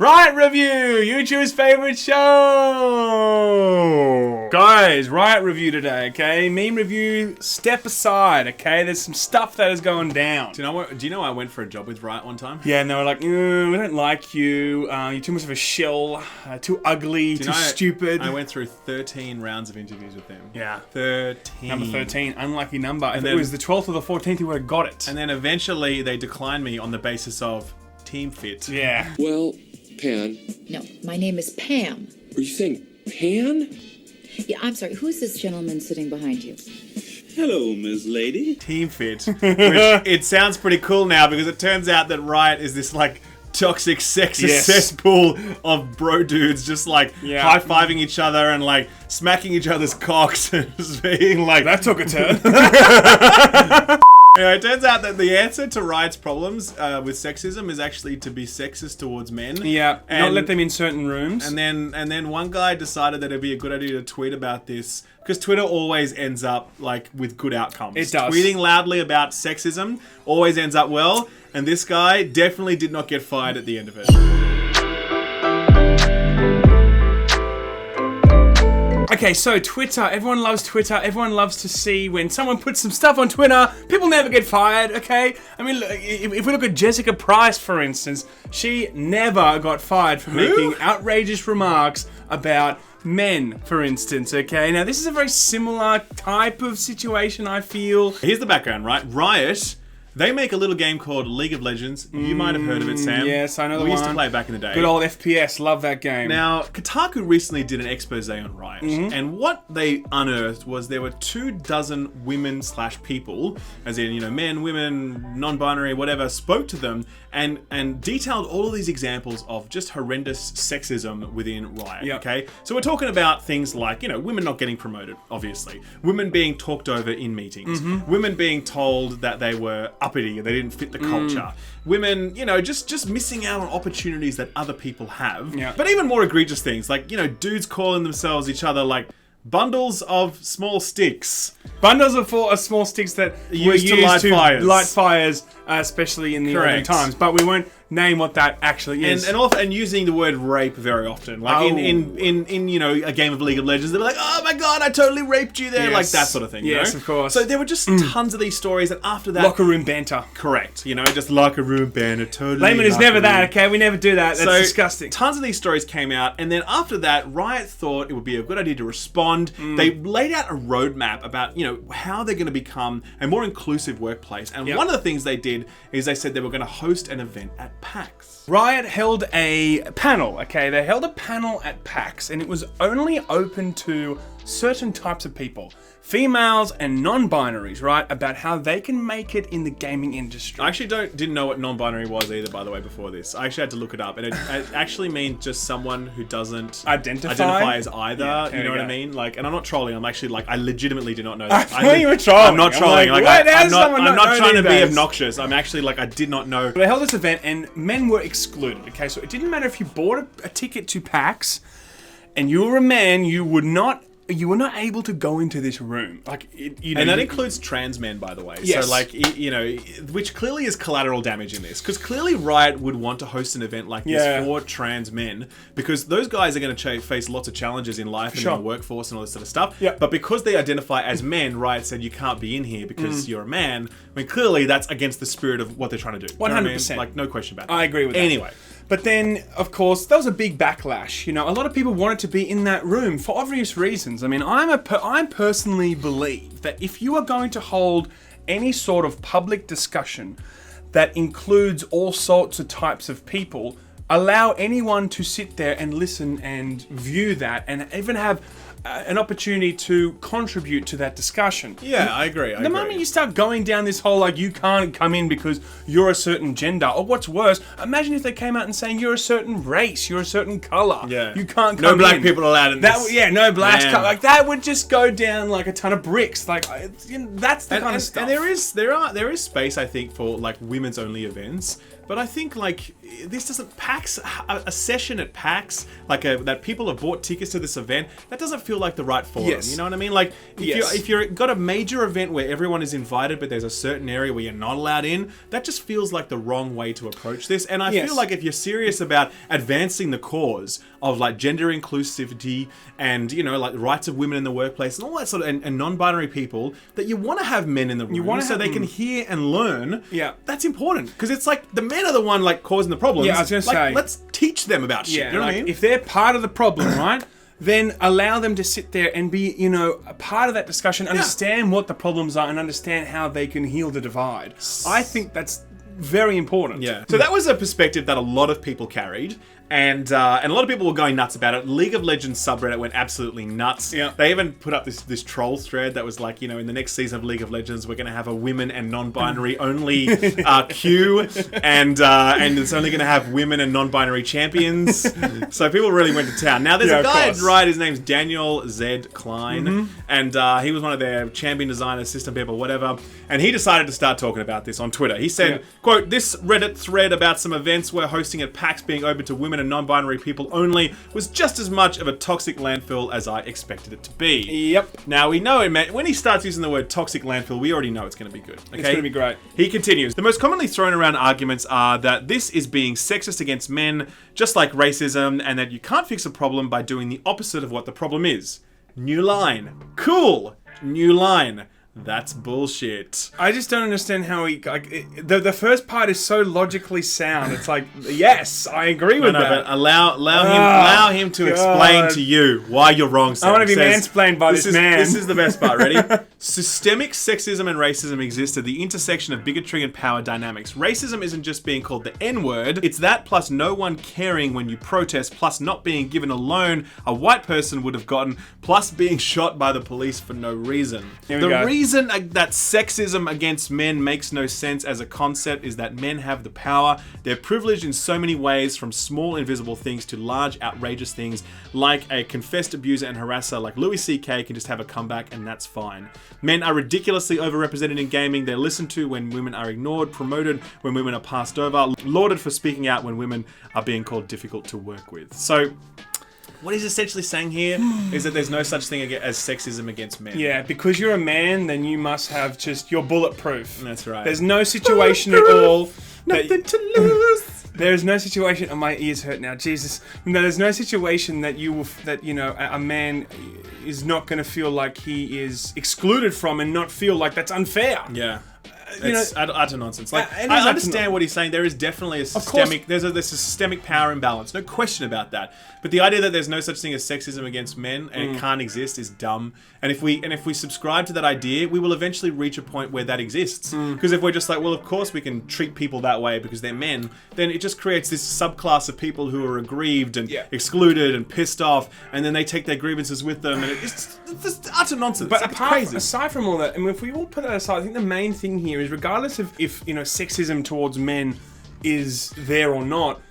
Riot Review, YouTube's favorite show. Guys, Riot Review today, okay? Meme review, step aside, okay? There's some stuff that is going down. Do you know I went for a job with Riot one time? Yeah, and they were like, we don't like you. You're too much of a shill, too ugly, too stupid. I went through 13 rounds of interviews with them. Yeah. 13. Number 13, unlucky number. If it was the 12th or the 14th, you would have got it. And then eventually they declined me on the basis of team fit. Yeah. Well, Pan. No, my name is Pam. Are you saying Pan? Yeah, I'm sorry. Who's this gentleman sitting behind you? Hello, Ms. Lady. Team fit. Which it sounds pretty cool now because it turns out that Riot is this like toxic sexist cesspool of bro dudes just like high-fiving each other and like smacking each other's cocks and just being like... That took a turn. Anyway, it turns out that the answer to Riot's problems with sexism is actually to be sexist towards men. Yeah, and not let them in certain rooms. And then one guy decided that it'd be a good idea to tweet about this because Twitter always ends up like with good outcomes. It does. Tweeting loudly about sexism always ends up well, and this guy definitely did not get fired at the end of it. Okay, so Twitter. Everyone loves Twitter. Everyone loves to see when someone puts some stuff on Twitter. People never get fired, okay? I mean, if we look at Jessica Price, for instance, she never got fired for making outrageous remarks about men, for instance, okay? Now, this is a very similar type of situation, I feel. Here's the background, right? Riot... They make a little game called League of Legends. You might have heard of it, Sam. Yes, I know the one. We used to play it back in the day. Good old FPS. Love that game. Now, Kotaku recently did an expose on Riot. And what they unearthed was there were 24 women/people, as in, men, women, non-binary, whatever, spoke to them and detailed all of these examples of just horrendous sexism within Riot, okay? So we're talking about things like, women not getting promoted, obviously. Women being talked over in meetings. Women being told that they were uppity, they didn't fit the culture. Women, just missing out on opportunities that other people have. Yeah. But even more egregious things, like, dudes calling themselves each other like bundles of small sticks. Bundles of small sticks that were used to light fires, especially in the early times. But we won't name what that actually is. And using the word rape very often. Like in a game of League of Legends, they're like, oh my god, I totally raped you there. Yes. Like that sort of thing. Yes, of course. So there were just tons of these stories, and after that... Locker room banter. Correct. Just locker room banter. Totally. Laymen is never that, okay? We never do that. That's disgusting. Tons of these stories came out, and then after that, Riot thought it would be a good idea to respond. They laid out a roadmap about, how they're going to become a more inclusive workplace. And one of the things they did is they said they were going to host an event at PAX. Riot held a panel, okay? They held a panel at PAX, and it was only open to certain types of people. Females and non-binaries, right? About how they can make it in the gaming industry. I actually didn't know what non-binary was either, by the way, before this. I actually had to look it up, and it actually means just someone who doesn't identify as either. Yeah, you know what I mean? Like, and I'm not trolling. I'm actually like, I legitimately did not know that. I thought you were trolling. I'm not trolling. I'm not trying to be obnoxious. I'm actually like, I did not know. They held this event, and men were excluded. Okay, so it didn't matter if you bought a ticket to PAX, and you were a man, you were not able to go into this room. Like, and that includes trans men, by the way. Yes. So, like, which clearly is collateral damage in this. Because clearly Riot would want to host an event like this for trans men. Because those guys are going to face lots of challenges in life and in the workforce and all this sort of stuff. Yeah. But because they identify as men, Riot said you can't be in here because you're a man. I mean, clearly that's against the spirit of what they're trying to do. 100%. You know what I mean? Like, no question about that. I agree with that. Anyway. But then, of course, there was a big backlash. A lot of people wanted to be in that room for obvious reasons. I mean, I personally believe that if you are going to hold any sort of public discussion that includes all sorts of types of people, allow anyone to sit there and listen and view that and even have an opportunity to contribute to that discussion. Yeah, I agree. The moment you start going down this whole, like, you can't come in because you're a certain gender, or what's worse, imagine if they came out and saying you're a certain race, you're a certain color. Yeah. You can't come in. No black people allowed in this. Yeah, no blacks. Like, that would just go down like a ton of bricks. Like, that's the kind of stuff. And there is space, I think, for, like, women's only events. But I think, like, this doesn't... PAX, a session at PAX, like, that people have bought tickets to this event, that doesn't feel like the right forum. Yes. You know what I mean? Like, Yes. if you're got a major event where everyone is invited, but there's a certain area where you're not allowed in, that just feels like the wrong way to approach this. And I feel like if you're serious about advancing the cause of like gender inclusivity and, you know, like the rights of women in the workplace and all that sort of, and non-binary people, that you want to have men in the room so they can hear and learn. Yeah. That's important. Because it's like the men are the one like causing the problems. Yeah, I was going to like, say. let's teach them about shit. Yeah, You know what I mean? if they're part of the problem, right? Then allow them to sit there and be, you know, a part of that discussion, understand what the problems are, and understand how they can heal the divide. I think that's very important. Yeah. So that was a perspective that a lot of people carried. And a lot of people were going nuts about it. League of Legends subreddit went absolutely nuts. Yeah. They even put up this troll thread that was like, you know, in the next season of League of Legends, we're going to have a women and non-binary only queue, and it's only going to have women and non-binary champions. So people really went to town. Now there's a guy at Riot. His name's Daniel Z. Klein, and he was one of their champion designers, system people, whatever. And he decided to start talking about this on Twitter. He said, "Quote: This Reddit thread about some events we're hosting at PAX being open to women and non-binary people only was just as much of a toxic landfill as I expected it to be." Yep. Now we know when he starts using the word toxic landfill, we already know it's going to be good. Okay? It's going to be great. He continues, "The most commonly thrown around arguments are that this is being sexist against men, just like racism, and that you can't fix a problem by doing the opposite of what the problem is. New line. Cool. New line. That's bullshit." I just don't understand how he... the first part is so logically sound. It's like, yes, I agree with that. But allow him to explain to you why you're wrong. Sam. I want to be mansplained by this man. This is the best part. Ready? Systemic sexism and racism exist at the intersection of bigotry and power dynamics. Racism isn't just being called the N-word. It's that plus no one caring when you protest, plus not being given a loan a white person would have gotten, plus being shot by the police for no reason. The reason that sexism against men makes no sense as a concept is that men have the power. They're privileged in so many ways, from small invisible things to large outrageous things, like a confessed abuser and harasser like Louis C.K. can just have a comeback and that's fine. Men are ridiculously overrepresented in gaming. They're listened to when women are ignored, promoted when women are passed over, lauded for speaking out when women are being called difficult to work with. So what he's essentially saying here is that there's no such thing as sexism against men. Yeah, because you're a man, then you must have just... You're bulletproof. That's right. There's no situation at all... Nothing to lose. There's no situation... Oh, my ears hurt now. Jesus. No, there's no situation that you know, a man is not going to feel like he is excluded from and not feel like that's unfair. Yeah. It's utter nonsense. Like, it is I understand what he's saying. There is definitely a systemic... There's a systemic power imbalance. No question about that. But the idea that there's no such thing as sexism against men and it can't exist is dumb. And if we subscribe to that idea, we will eventually reach a point where that exists. Because if we're just like, well, of course we can treat people that way because they're men, then it just creates this subclass of people who are aggrieved and excluded and pissed off, and then they take their grievances with them, and it's just utter nonsense. But crazy. Aside from all that, I mean, if we all put that aside, I think the main thing here is, regardless of if, you know, sexism towards men is there or not,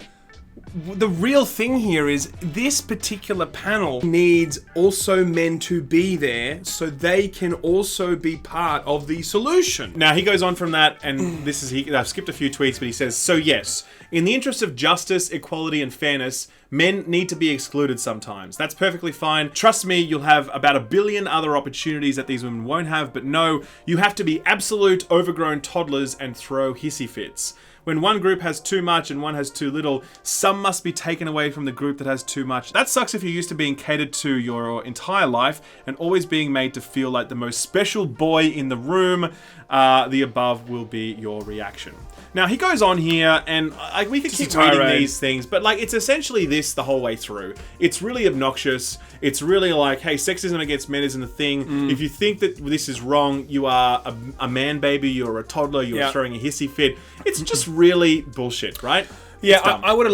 the real thing here is this particular panel needs also men to be there so they can also be part of the solution. Now he goes on from that, and I've skipped a few tweets, but he says, "So yes, in the interest of justice, equality, and fairness, men need to be excluded sometimes. That's perfectly fine. Trust me, you'll have about 1 billion other opportunities that these women won't have, but no, you have to be absolute overgrown toddlers and throw hissy fits. When one group has too much and one has too little, some must be taken away from the group that has too much. That sucks if you're used to being catered to your entire life and always being made to feel like the most special boy in the room. The above will be your reaction." Now he goes on here, and we could keep reading these things, but like it's essentially this the whole way through. It's really obnoxious. It's really like, hey, sexism against men isn't a thing. If you think that this is wrong, you are a man baby, you're a toddler, you're throwing a hissy fit. It's just really bullshit, right? Yeah, I would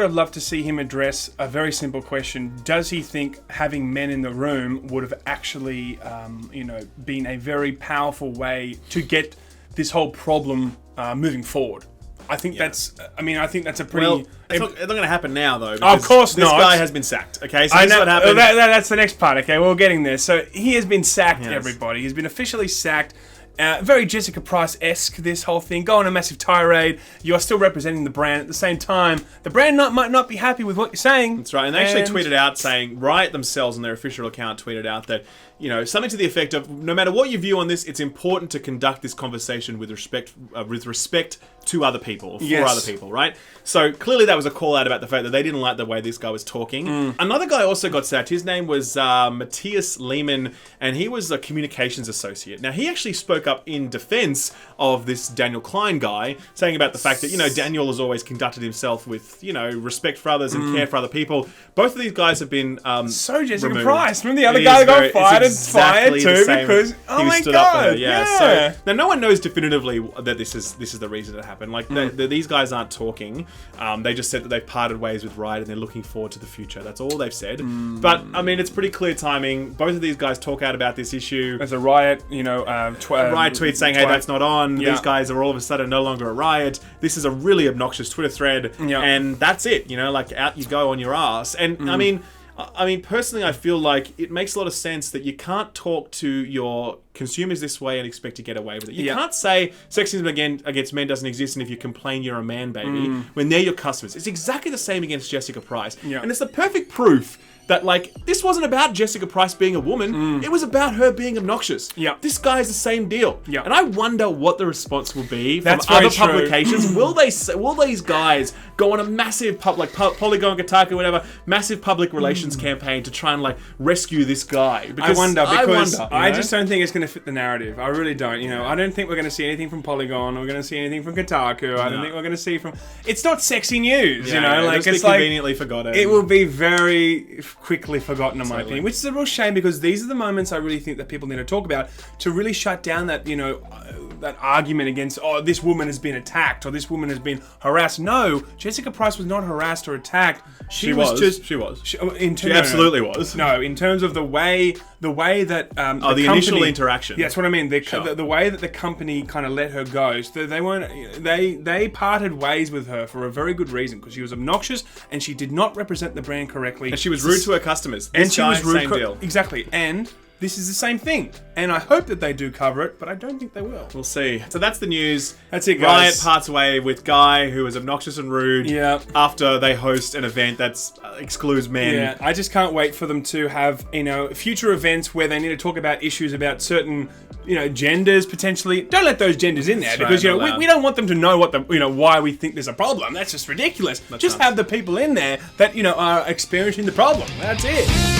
have loved to see him address a very simple question. Does he think having men in the room would have actually, been a very powerful way to get this whole problem moving forward? I think that's a pretty... Well, it's not going to happen now, though. Of course not. This guy has been sacked, okay? So I know. What happened. That's the next part, okay? We're getting there. So he has been sacked, everybody. He's been officially sacked. Very Jessica Price-esque, this whole thing. Go on a massive tirade. You are still representing the brand. At the same time, the brand might not be happy with what you're saying. That's right. And they actually tweeted out saying, Riot themselves on their official account tweeted out that, you know, something to the effect of, no matter what your view on this, it's important to conduct this conversation with respect to other people, or for other people, right? So clearly that was a call out about the fact that they didn't like the way this guy was talking. Another guy also got sacked. His name was Matthias Laymen, and he was a communications associate. Now, he actually spoke up in defense of this Daniel Klein guy, saying about the fact that, you know, Daniel has always conducted himself with, you know, respect for others and care for other people. Both of these guys have been so Jessica removed. Price. Remember the other guy that got fired exactly too because he was stood up for her. Yeah. So now no one knows definitively that this is the reason it happened. Like these guys aren't talking. They just said that they've parted ways with Riot and they're looking forward to the future. That's all they've said. But I mean, it's pretty clear timing. Both of these guys talk out about this issue. There's a Riot, you know, Riot tweet saying, "Hey, that's not on." These guys are all of a sudden no longer at Riot. This is a really obnoxious Twitter thread, and that's it. You know, like out you go on your ass. And I mean, personally, I feel like it makes a lot of sense that you can't talk to your consumers this way and expect to get away with it. You can't say sexism against men doesn't exist, and if you complain, you're a man baby, when they're your customers. It's exactly the same against Jessica Price. And it's the perfect proof that, like, this wasn't about Jessica Price being a woman. It was about her being obnoxious. This guy is the same deal. And I wonder what the response will be from other publications. Will these guys go on a massive Polygon, Kotaku, whatever, massive public relations campaign to try and, like, rescue this guy? Because I just don't think it's going to fit the narrative. I really don't. You know, I don't think we're going to see anything from Polygon. We're going to see anything from Kotaku. I don't think we're going to see from. It's not sexy news. You know, like it's like conveniently forgotten. It will be very quickly forgotten, in my opinion, which is a real shame, because these are the moments I really think that people need to talk about to really shut down that, you know, that argument against, oh, this woman has been attacked or this woman has been harassed. No, Jessica Price was not harassed or attacked. She absolutely was. No, in terms of the way that the initial interaction. Yeah, that's what I mean. The way that the company kind of let her go. So they parted ways with her for a very good reason, because she was obnoxious and she did not represent the brand correctly. And she was rude to her customers. Same deal. Exactly. And this is the same thing. And I hope that they do cover it, but I don't think they will. We'll see. So that's the news. That's it, guys. Riot parts away with Guy, who was obnoxious and rude, after they host an event that excludes men. Yeah, I just can't wait for them to have, you know, future events where they need to talk about issues about certain, you know, genders potentially. Don't let those genders in there, because, you know, we don't want them to know why we think there's a problem. That's just ridiculous. Just have the people in there that, you know, are experiencing the problem. That's it.